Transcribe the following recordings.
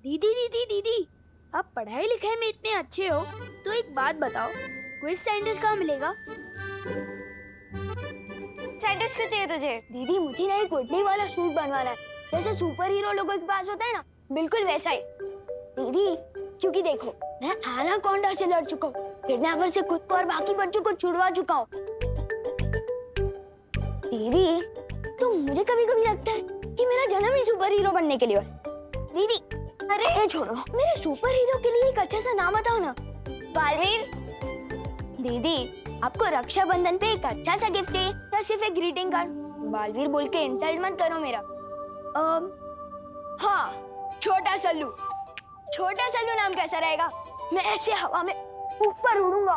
दीदी दीदी दीदी, आप पढ़ाई लिखाई में इतने अच्छे हो तो एक बात बताओ, क्विज साइंटिस्ट कहाँ मिलेगा? साइंटिस्ट क्यों चाहिए तुझे? दीदी मुझे ना एक वुडली वाला सूट बनवाना है, जैसे सुपर हीरो लोगों के पास होता है ना, बिल्कुल वैसा ही। दीदी। क्योंकि देखो, मैं एनाकोंडा से लड़ चुका हूँ, किडनैपर से खुद को और बाकी बच्चों को छुड़वा चुका हूँ। दीदी, तो मुझे कभी कभी लगता है कि मेरा जन्म ही सुपर हीरो बनने के लिए है। दीदी, अरे ये छोड़ो, मेरे सुपर हीरो के लिए एक अच्छा सा नाम बताओ ना। बालवीर। दीदी, आपको रक्षाबंधन पे एक अच्छा सा गिफ्ट चाहिए या सिर्फ एक ग्रीटिंग कार्ड? बालवीर बोल के इंसल्ट मत करो मेरा। हाँ, छोटा सल्लू। छोटा सल्लू नाम कैसा रहेगा? मैं ऐसे हवा में ऊपर उड़ूंगा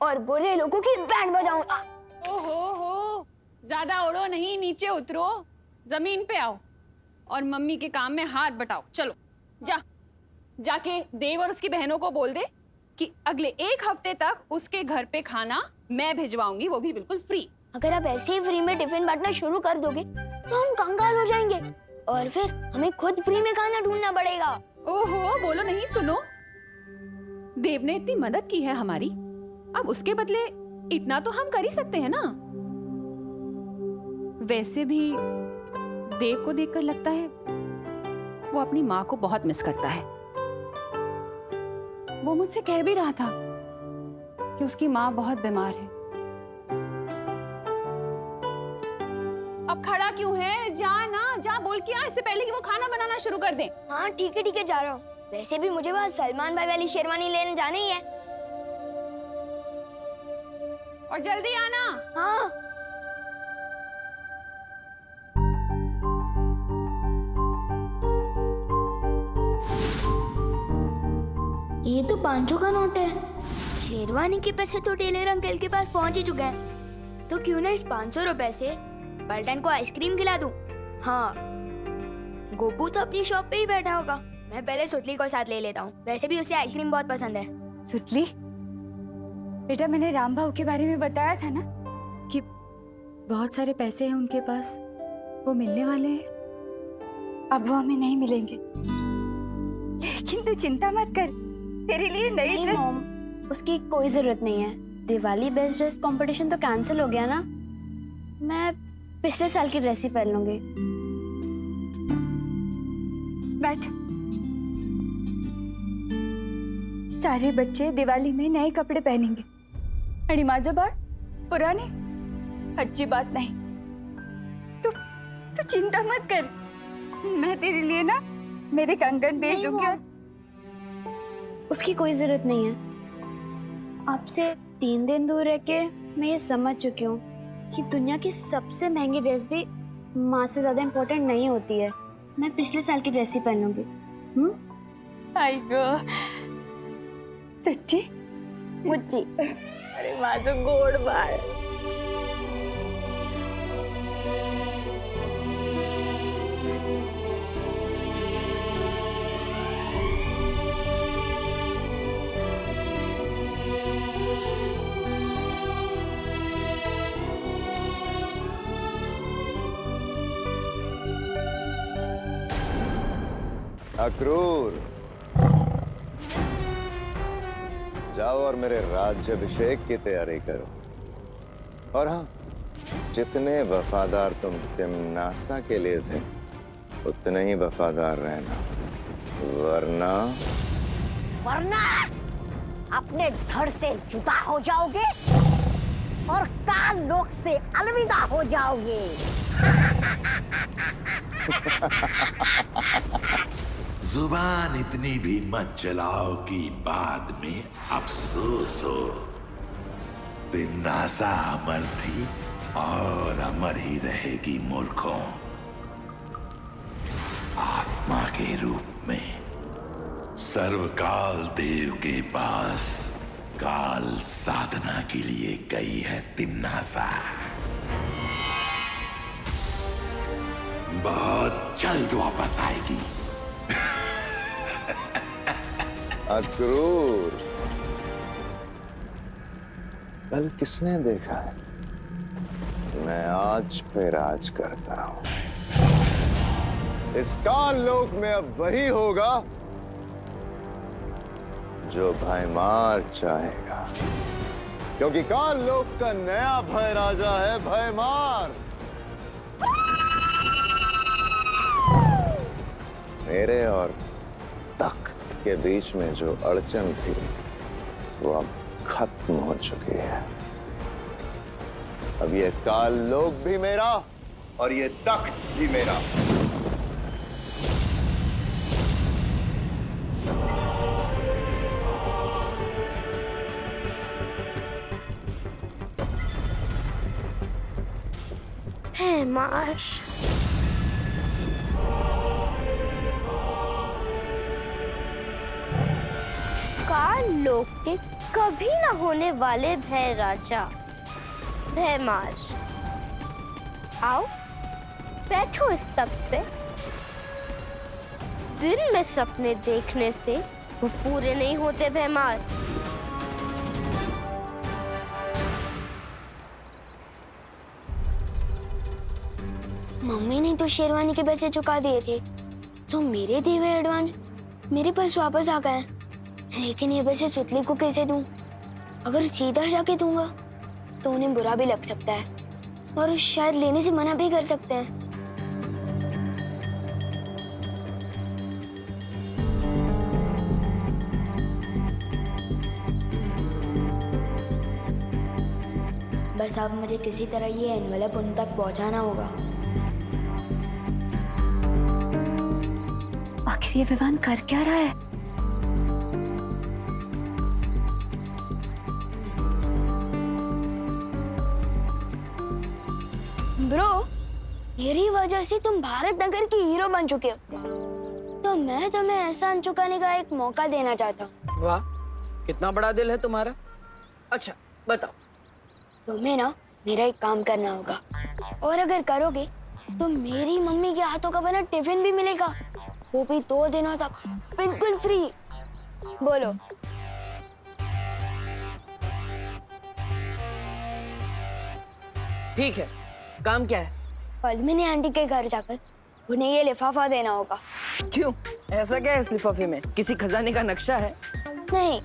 और बोले लोगों की बैंड बजाऊंगा। ओहो, ज्यादा उड़ो नहीं, नीचे उतरो, जमीन पे आओ और मम्मी के काम में हाथ बटाओ। चलो जाके देव और उसकी बहनों को बोल दे कि अगले एक हफ्ते तक उसके घर पे खाना मैं भिजवाऊंगी, वो भी बिल्कुल फ्री। अगर आप ऐसे ही फ्री में टिफिन बांटना शुरू कर दोगे तो हम कंगाल हो जाएंगे और फिर हमें खुद फ्री में खाना ढूंढना पड़ेगा। ओहो, बोलो नहीं, सुनो, देव ने इतनी मदद की है हमारी, अब उसके बदले इतना तो हम कर ही सकते हैं ना। वैसे भी देव को देखकर लगता है वो अपनी माँ को बहुत मिस करता है। वो मुझसे कह भी रहा था कि उसकी माँ बहुत बीमार है। अब खड़ा क्यों है? जा बोल के आ, इससे पहले कि वो खाना बनाना शुरू कर दे। हाँ ठीक है, जा रहा हूँ। वैसे भी मुझे वहाँ सलमान भाई वाली शेरवानी लेने जाना ही है। और जल्दी आना। हाँ। ये तो 500 का नोट है। शेरवानी के पैसे तो टेलर अंकल के पास पहुंच ही चुके हैं, तो क्यों ना इस 500 रुपए से पलटन को आइसक्रीम खिला दूं। हाँ, गोपू तो अपनी शॉप पे ही बैठा होगा, मैं पहले सुतली को साथ ले लेता हूँ, वैसे भी उसे आइसक्रीम बहुत पसंद है। सुतली, बेटा मैंने राम भाऊ के बारे में बताया था ना कि बहुत सारे पैसे हैं उनके पास, वो मिलने वाले हैं। अब वो हमें नहीं मिलेंगे, लेकिन तू चिंता मत कर, तेरे लिए नई ड्रेस। मॉम, उसकी कोई जरूरत नहीं है। दिवाली बेस्ट ड्रेस कंपटीशन तो कैंसिल हो गया ना, मैं पिछले साल की ड्रेस ही पहन लूंगी। बैठ। सारे बच्चे दिवाली में नए कपड़े पहनेंगे, अड़ी माजबार पुराने, अच्छी बात नहीं। तू चिंता मत कर, मैं तेरे लिए ना मेरे कंगन भेज दूंगी। और उसकी कोई जरूरत नहीं है। आपसे 3 दिन दूर रह के मैं ये समझ चुकी हूँ कि दुनिया की सबसे महंगी ड्रेस भी माँ से ज्यादा इम्पोर्टेंट नहीं होती है। मैं पिछले साल की ड्रेस ही पहन लूंगी। आई गो, सच्ची मुच्ची। अरे माझं गोड बाळ। अक्रूर, जाओ और मेरे राज्याभिषेक की तैयारी करो। और हाँ, जितने वफादार तुम तिम्नासा के लिए थे उतने ही वफादार रहना, वरना अपने धड़ से जुदा हो जाओगे और काल लोक से अलविदा हो जाओगे। जुबान इतनी भी मत चलाओ कि बाद में अफसोस हो। तिम्नासा अमर थी और अमर ही रहेगी मूर्खों। आत्मा के रूप में सर्वकाल देव के पास काल साधना के लिए गई है तिम्नासा। बहुत जल्द वापस आएगी। अक्रूर, कल किसने देखा है? मैं आज पे राज करता हूं। इस काल लोक में अब वही होगा जो भयमार चाहेगा, क्योंकि काल लोक का नया भय राजा है भयमार। मेरे और तख्त के बीच में जो अड़चन थी वो अब खत्म हो चुकी है। अब ये काल लोक भी मेरा और ये तख्त भी मेरा। मार्श काल लोक के कभी न होने वाले भय राजा भय मार्श, आओ बैठो इस तख्त पे। दिन में सपने देखने से वो पूरे नहीं होते भयमार। मम्मी ने तो शेरवानी के पैसे चुका दिए थे, तो मेरे दिए हुए एडवांस मेरे पास वापस आ गए। लेकिन ये पैसे सुतली को कैसे दूं? अगर सीधा जाके दूंगा तो उन्हें बुरा भी लग सकता है और शायद लेने से मना भी कर सकते हैं। बस अब मुझे किसी तरह ये एनवेलप उन तक पहुंचाना होगा। आखिर ये विवान कर क्या रहा है? ब्रो, मेरी वजह से तुम भारत नगर की हीरो बन चुके हो, तो मैं तुम्हें एहसान चुकाने का एक मौका देना चाहता हूँ। वाह, कितना बड़ा दिल है तुम्हारा। अच्छा बताओ। तुम्हें ना मेरा एक काम करना होगा, और अगर करोगे तो मेरी मम्मी के हाथों का बना टिफिन भी मिलेगा, वो भी 2 दिनों तक बिल्कुल फ्री। बोलो। ठीक है, काम क्या है? पद्मिनी आंटी के घर जाकर उन्हें ये लिफाफा देना होगा। क्यों, ऐसा क्या है इस लिफाफे में? किसी खजाने का नक्शा है? नहीं,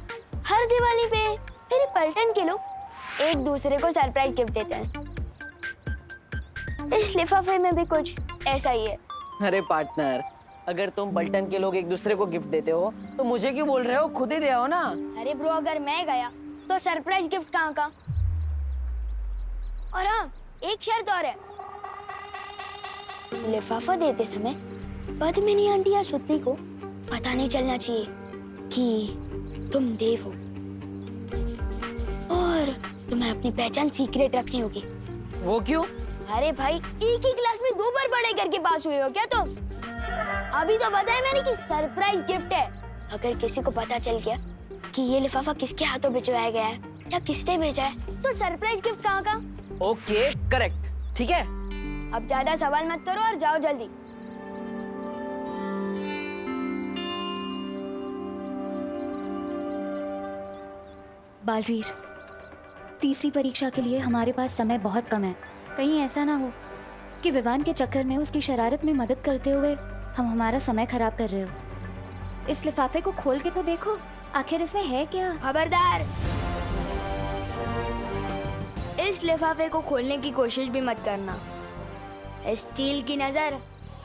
हर दिवाली पे मेरे पलटन के लोग एक दूसरे को सरप्राइज गिफ्ट देते हैं। इस लिफाफे में भी कुछ ऐसा ही है। अरे पार्टनर, अगर तुम पलटन के लोग एक दूसरे को गिफ्ट देते हो तो मुझे क्यों बोल रहे हो? खुद ही दे आओ ना। अरे ब्रो, अगर मैं गया तो सरप्राइज गिफ्ट कहाँ का? और हाँ, एक शर्त और है, लिफाफा देते समय पद्मिनी आंटी या सुतली को पता नहीं चलना चाहिए कि तुम देव हो, और तुम्हें अपनी पहचान सीक्रेट रखनी होगी। वो क्यों? अरे भाई, एक ही क्लास में 2 बार पढ़ाई करके पास हुए हो क्या तुम? अभी तो बताया मैंने कि सरप्राइज गिफ्ट है। अगर किसी को पता चल गया कि ये लिफाफा किसके हाथों भिजवाया गया है या किसने भेजा है, तो सरप्राइज गिफ्ट कहाँ का? ओके, करेक्ट, ठीक है। अब ज्यादा सवाल मत करो और जाओ जल्दी। बालवीर, तीसरी परीक्षा के लिए हमारे पास समय बहुत कम है। कहीं ऐसा ना हो कि विवान के चक्कर में उसकी शरारत में मदद करते हुए हम हमारा समय खराब कर रहे हो। इस लिफाफे को खोल के तो देखो, आखिर इसमें है क्या? खबरदार, इस लिफाफे को खोलने की कोशिश भी मत करना। स्टील की नजर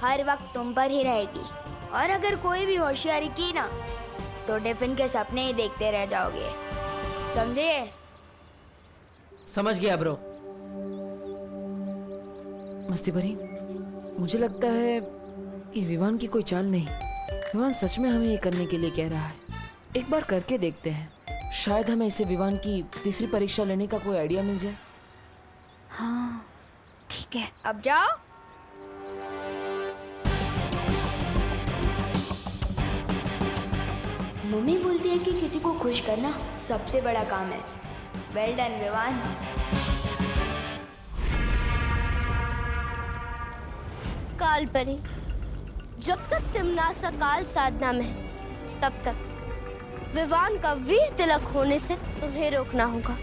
हर वक्त तुम पर ही रहेगी, और अगर कोई भी होशियारी की ना तो टिफिन के सपने ही देखते रह जाओगे, समझे? समझ गया ब्रो। मस्ती भरी, मुझे लगता है कि विवान की कोई चाल नहीं। विवान सच में हमें ये करने के लिए कह रहा है। एक बार करके देखते हैं, शायद हमें इसे विवान की तीसरी परीक्षा लेने का कोई आइडिया मिल जाए। हाँ ठीक है, अब जाओ। मम्मी बोलती है कि किसी को खुश करना सबसे बड़ा काम है। Well done Vivaan. काल परी, जब तक तिमनासा काल साधना में है, तब तक विवान का वीर तिलक होने से तुम्हें रोकना होगा।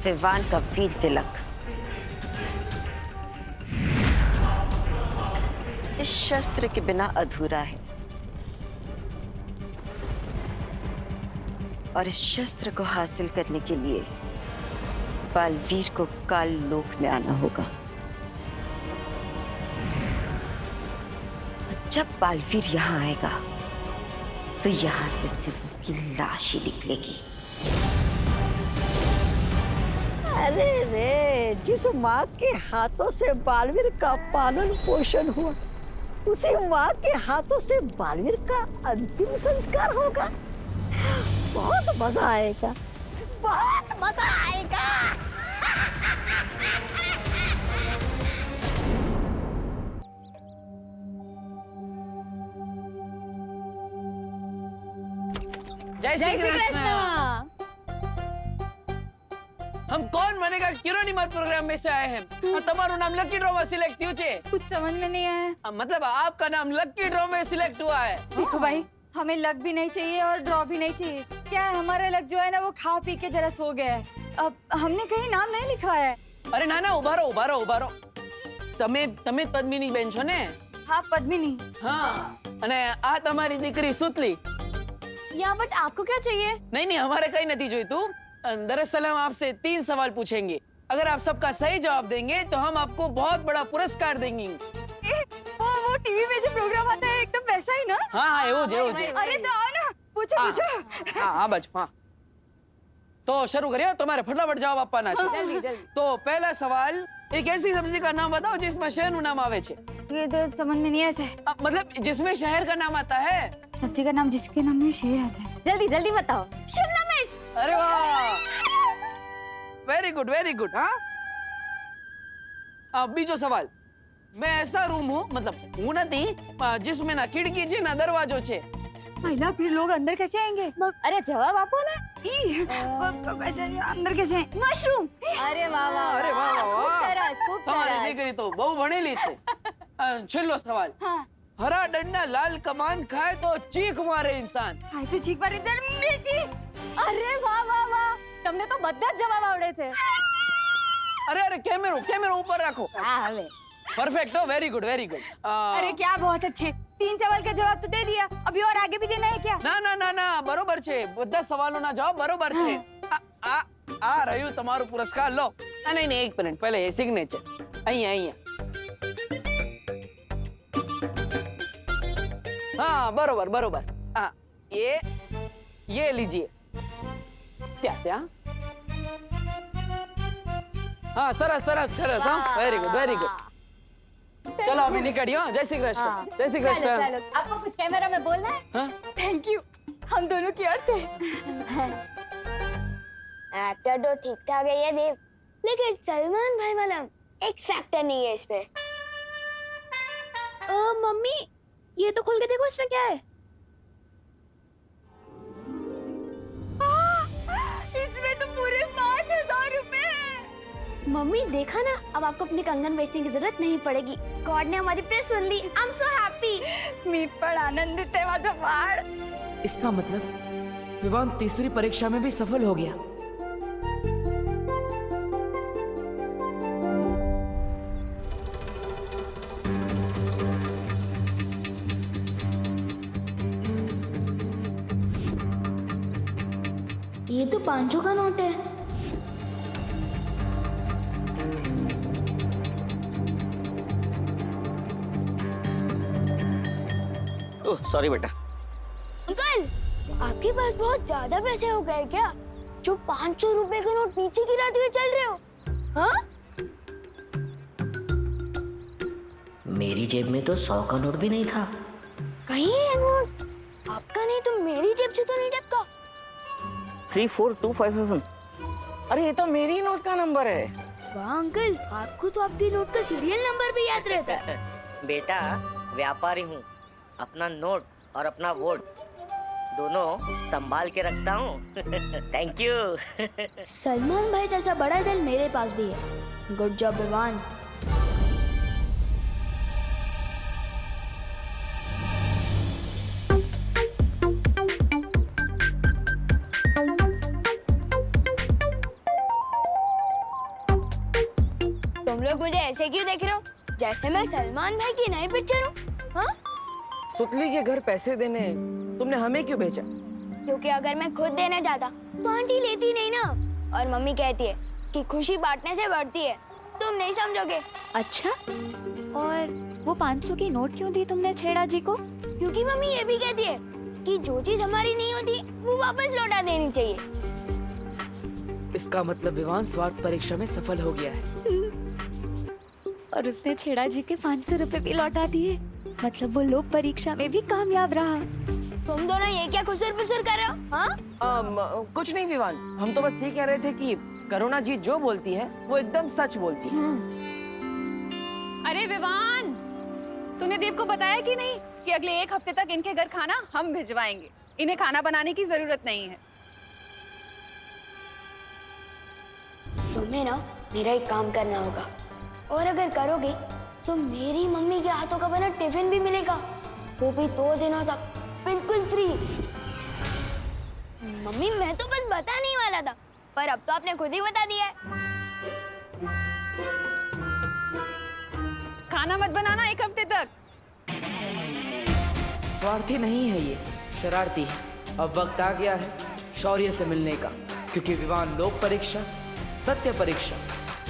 विवान का वीर तिलक इस शस्त्र के बिना अधूरा है। और इस शस्त्र को हासिल करने के लिए बालवीर को काल लोक में आना होगा। जब बालवीर यहाँ आएगा तो यहाँ से सिर्फ उसकी लाश ही निकलेगी। अरे रे, जिस माँ के हाथों से बालवीर का पालन पोषण हुआ, उसी माँ के हाथों से बालवीर का अंतिम संस्कार होगा। बहुत मजा आएगा, बहुत मजा आएगा। जय श्री कृष्ण। हम कौन बनेगा किरोनीमर प्रोग्राम में से आए हैं। तुम्हारा नाम लकी ड्रॉ में सिलेक्ट थी छे। कुछ समझ में नहीं आया। मतलब आपका नाम लकी ड्रॉ में सिलेक्ट हुआ है। देखो भाई, हमें लक भी नहीं चाहिए और ड्रॉ भी नहीं चाहिए। क्या है, हमारा लक जो है ना वो खा पी के जरा सो गया है। अब हमने कहीं नाम नहीं लिखा है। अरे ना ना, उभारो उभारो उभारो। તમે પદ્મિની બેન છો ને? हाँ पद्मिनी। हाँ, અને આ તમારી દીકરી સુતલી। या बट आपको क्या चाहिए? नहीं नहीं, हमारे कहीं नहीं जोईतुं। दरअसल हम आपसे 3 सवाल पूछेंगे। अगर आप सबका सही जवाब देंगे तो हम आपको बहुत बड़ा पुरस्कार देंगे। वो टीवी में जो प्रोग्राम आता है एकदम वैसा ही ना? हाँ हाँ, एवो जे एवो जे। अरे तो आओ ना, पूछो पूछो। हाँ हाँ बच्चों, हाँ। तो शुरू करिए, तुम्हारे फटाफट जवाब આપવાના છે। जल्दी जल्दी। तो पहला सवाल, एक ऐसी सब्जी का नाम बताओ जिसमें शहर નું नाम आवे छे। ये तो समझ में नहीं ऐसा। मतलब जिसमें शहर का नाम आता है। सब्जी का नाम जिसके नाम में शेर आता है। जल्दी जल्दी बताओ। शिमला मिर्च। अरे वाह, वेरी गुड वेरी गुड। हाँ, अब बीजो सवाल, मैं ऐसा रूम हूँ, मतलब हूँ नहीं, जिसमें ना खिड़की छे ना दरवाजो छे। महिला फिर लोग अंदर कैसे आएंगे? अरे जवाब आपो ना। कैसे अंदर कैसे? मशरूम। अरे वाह वाह, अरे वाह वाह खूब वाह, सरस खूब તમારી सरस। દીકરી તો બહુ ભણેલી છે। છેલ્લો સવાલ, હરા ડંડા લાલ કમાન ખાય તો ચીખ મારે इंसान। हाय तो चीख मारे इधर मिर्ची। અરે વાહ વાહ વાહ, તમને તો બધા જ જવાબ આવડે છે। अरे अरे, कैमरा ऊपर रखो। હા હવે परफेक्ट हो, वेरी गुड वेरी गुड। अरे क्या बहुत अच्छे, 3 सवाल का जवाब तो दे दिया, अभी और आगे भी देना है क्या? ના ના ના ના, બરોબર છે, બધા સવાલોના જવાબ બરોબર છે। આ રહ્યું તમારું પુરસ્કાર, લો। નહીં નહીં, એક મિનિટ, પહેલે એ સિગ્નેચર અહીંયા અહીંયા। हाँ बरोबर बरोबर। हाँ, ये लीजिए। क्या क्या? हाँ, सरस सरस सरस। हाँ, वेरी गुड वेरी गुड। चलो अभी निकलियो। जय श्री कृष्ण। जय श्री चलो कृष्ण। चलो, आपको कुछ कैमरा में बोलना है? हाँ? थैंक यू, हम दोनों की ओर से। एक्टर तो ठीक ठाक है ये देव, लेकिन सलमान भाई वाला एक्स फैक्टर नहीं है इसमें। मम्मी, ये तो खोल के देखो, इसमें क्या है? इसमें तो पूरे 5000 रुपए हैं। मम्मी देखा ना, अब आपको अपने कंगन बेचने की जरूरत नहीं पड़ेगी। गॉड ने हमारी प्रेयर सुन ली। I am so happy. मी पण आनंदित आहे माझा बाळ। इसका मतलब विवान तीसरी परीक्षा में भी सफल हो गया। ये तो 500 का नोट है। ओह सॉरी बेटा। अंकल, आपके पास बहुत ज्यादा पैसे हो गए क्या, जो 500 रुपए का नोट नीचे गिराते हुए चल रहे हो? हाँ? मेरी जेब में तो 100 का नोट भी नहीं था। कहीं है नोट आपका नहीं तो मेरी जेब से तो नहीं टपका। 34257। अरे ये तो मेरी नोट का नंबर है। वाह अंकल, आपको तो आपके नोट का सीरियल नंबर भी याद रहता है। बेटा व्यापारी हूँ, अपना नोट और अपना वोट दोनों संभाल के रखता हूँ। Thank you. सलमान भाई जैसा बड़ा दिल मेरे पास भी है। Good job Vivaan. तुम लोग मुझे ऐसे क्यों देख रहे हो, जैसे मैं सलमान भाई की नई पिक्चर हूँ? हाँ? सुतली के घर पैसे देने तुमने हमें क्यों भेजा? क्योंकि अगर मैं खुद देने जाता तो आंटी लेती नहीं ना। और मम्मी कहती है कि खुशी बांटने से बढ़ती है। तुम नहीं समझोगे। अच्छा, और वो 500 की नोट क्यों दी तुमने छेड़ा जी को? क्योंकि मम्मी ये भी कहती है कि जो चीज हमारी नहीं होती वो वापस लौटा देनी चाहिए। इसका मतलब विवान स्वार्थ परीक्षा में सफल हो गया है। और उसने छेड़ा जी के 500 रुपए भी लौटा दिए। मतलब वो लोक परीक्षा में भी कामयाब रहा। तुम दोनों ये क्या खुसर फुसर कर रहे हो? हाँ? कुछ नहीं विवान, हम तो बस ये कह रहे थे कि करुणा जी जो बोलती है वो एकदम सच बोलती है। अरे विवान, तूने देव को बताया कि नहीं कि अगले 1 हफ्ते तक इनके घर खाना हम भिजवाएंगे। इन्हें खाना बनाने की जरूरत नहीं है। तुम्हें ना मेरा एक काम करना होगा, और अगर करोगे तो मेरी मम्मी के हाथों का बना टिफिन भी मिलेगा, वो भी 2 दिनों तक बिल्कुल फ्री। मम्मी मैं तो बस बता नहीं वाला था, पर अब तो आपने खुद ही बता दिया है। खाना मत बनाना 1 हफ्ते तक। स्वार्थी नहीं है ये, शरारती है। अब वक्त आ गया है शौर्य से मिलने का, क्योंकि विवान लोक परीक्षा, सत्य परीक्षा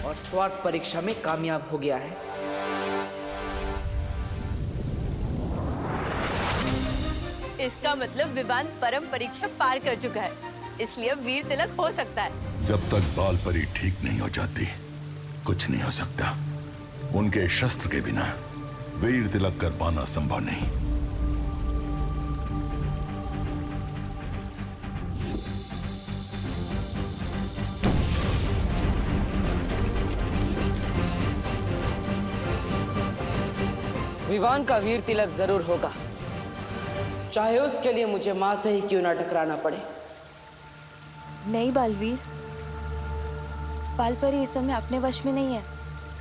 और स्वार्थ परीक्षा में कामयाब हो गया है। इसका मतलब विवान परम परीक्षा पार कर चुका है, इसलिए वीर तिलक हो सकता है। जब तक बाल परी ठीक नहीं हो जाती कुछ नहीं हो सकता। उनके शस्त्र के बिना वीर तिलक कर पाना संभव नहीं। विवान का वीर तिलक जरूर होगा, चाहे उसके लिए मुझे माँ से ही क्यों ना टकराना पड़े। नहीं बालवीर, बालपरी इस समय अपने वश में नहीं है,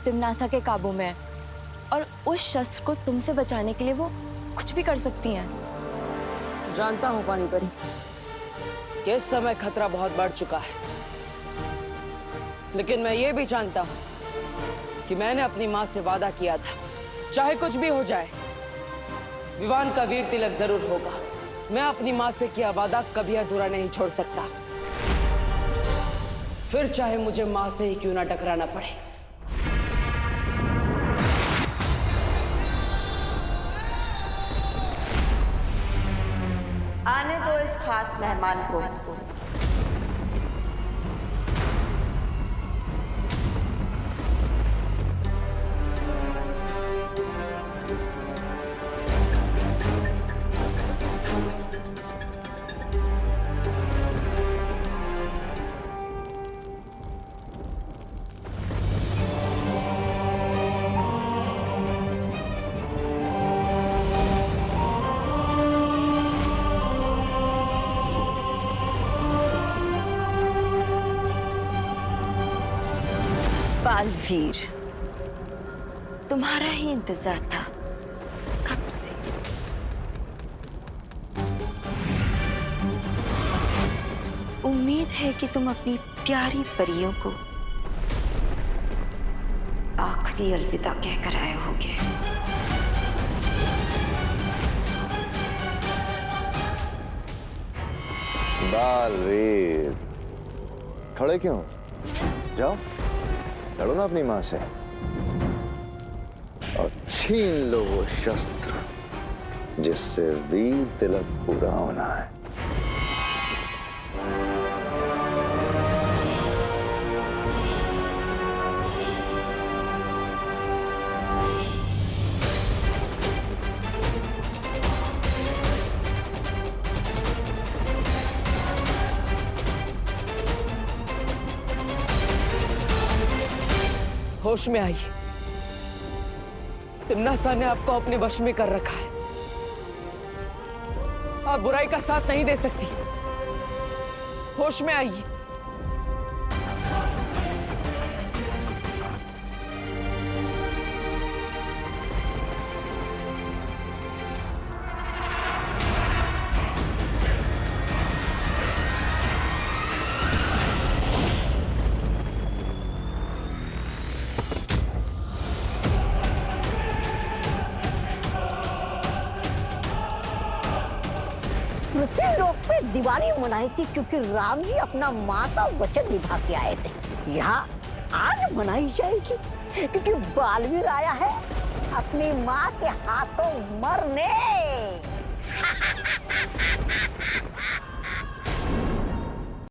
तिम्नासा के काबू में है। और उस शस्त्र को तुमसे बचाने के लिए वो कुछ भी कर सकती हैं। जानता हूँ पानी परी कि इस समय खतरा बहुत बढ़ चुका है, लेकिन मैं ये भी जानता हूँ कि मैंने अपनी माँ से वादा किया था, चाहे कुछ भी हो जाए विवान का वीर तिलक जरूर होगा। मैं अपनी माँ से किया वादा कभी अधूरा नहीं छोड़ सकता, फिर चाहे मुझे माँ से ही क्यों ना टकराना पड़े। आने दो इस खास मेहमान को। बालवीर, तुम्हारा ही इंतजार था कब से। उम्मीद है कि तुम अपनी प्यारी परियों को आखिरी अलविदा कहकर आए होगे। बालवीर, खड़े क्यों? जाओ लड़ो ना अपनी माँ से और छीन लो वो शस्त्र जिससे वीर तिलक पूरा होना है। होश में आइए, तिम्नासा ने आपको अपने वश में कर रखा है। आप बुराई का साथ नहीं दे सकती। होश में आइए। पृथ्वी लोक पे दिवाली मनाई थी क्योंकि राम जी अपना माँ का वचन निभा के आए थे। यहाँ आज मनाई जाएगी क्योंकि बालवीर आया है अपनी माँ के हाथों मरने।